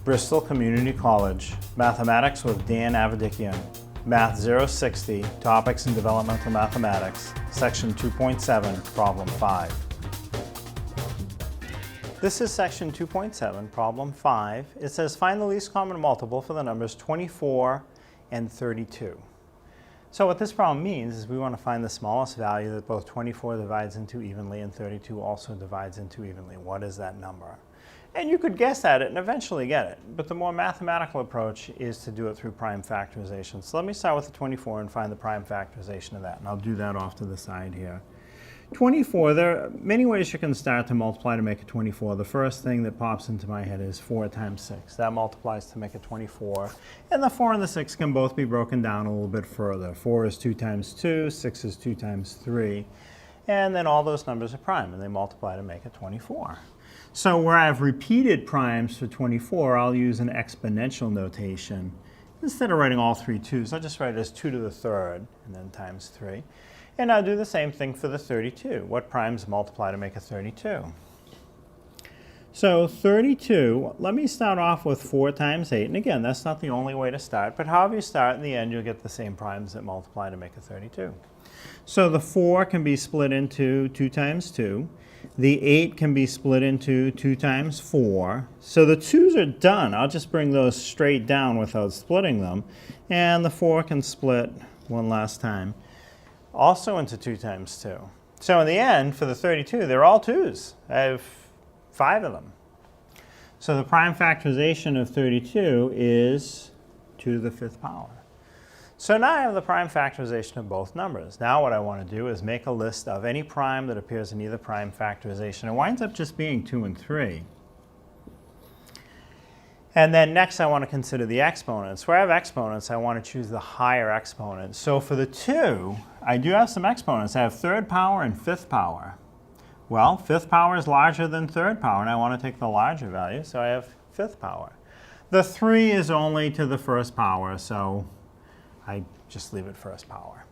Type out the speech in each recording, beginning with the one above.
Bristol Community College, Mathematics with Dan Avedikian, Math 060, Topics in Developmental Mathematics, Section 2.7, Problem 5. This is Section 2.7, Problem 5. It says find the least common multiple for the numbers 24 and 32. So what this problem means is we want to find the smallest value that both 24 divides into evenly and 32 also divides into evenly. What is that number? And you could guess at it and eventually get it, but the more mathematical approach is to do it through prime factorization. So let me start with the 24 and find the prime factorization of that, and I'll do that off to the side here. 24, there are many ways you can start to multiply to make a 24. The first thing that pops into my head is 4 times 6. That multiplies to make a 24. And the 4 and the 6 can both be broken down a little bit further. 4 is 2 times 2, 6 is 2 times 3. And then all those numbers are prime, and they multiply to make a 24. So where I have repeated primes for 24, I'll use an exponential notation. Instead of writing all three 2's, I'll just write it as 2 to the third, and then times 3. And I'll do the same thing for the 32. What primes multiply to make a 32? So 32, let me start off with 4 times 8. And again, that's not the only way to start, but however you start, in the end, you'll get the same primes that multiply to make a 32. So the 4 can be split into 2 times 2. The 8 can be split into 2 times 4. So the 2's are done. I'll just bring those straight down without splitting them. And the 4 can split one last time, also into 2 times 2. So in the end, for the 32, they're all 2's. I have 5 of them. So the prime factorization of 32 is 2 to the 5th power. So now I have the prime factorization of both numbers. Now what I want to do is make a list of any prime that appears in either prime factorization. It winds up just being 2 and 3. And then next I want to consider the exponents. Where I have exponents, I want to choose the higher exponent. So for the 2, I do have some exponents. I have 3rd power and 5th power. Well, 5th power is larger than 3rd power, and I want to take the larger value, so I have 5th power. The 3 is only to the 1st power, so I just leave it 1st power.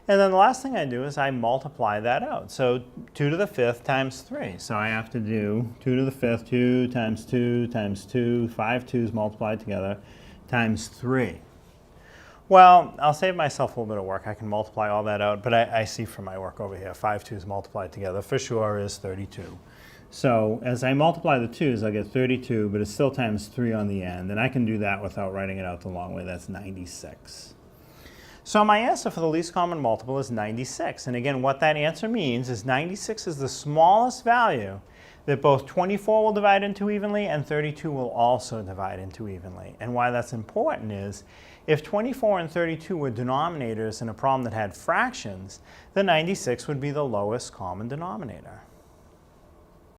And then the last thing I do is I multiply that out. So 2 to the 5th times 3. So I have to do 2 to the 5th, 2 times 2 times 2, 5 2's multiplied together, times 3. Well, I'll save myself a little bit of work. I can multiply all that out, but I see from my work over here, 5 2's multiplied together for sure is 32. So as I multiply the 2's, I'll get 32, but it's still times 3 on the end. And I can do that without writing it out the long way. That's 96. So my answer for the least common multiple is 96. And again, what that answer means is 96 is the smallest value that both 24 will divide into evenly and 32 will also divide into evenly. And why that's important is if 24 and 32 were denominators in a problem that had fractions, then 96 would be the lowest common denominator.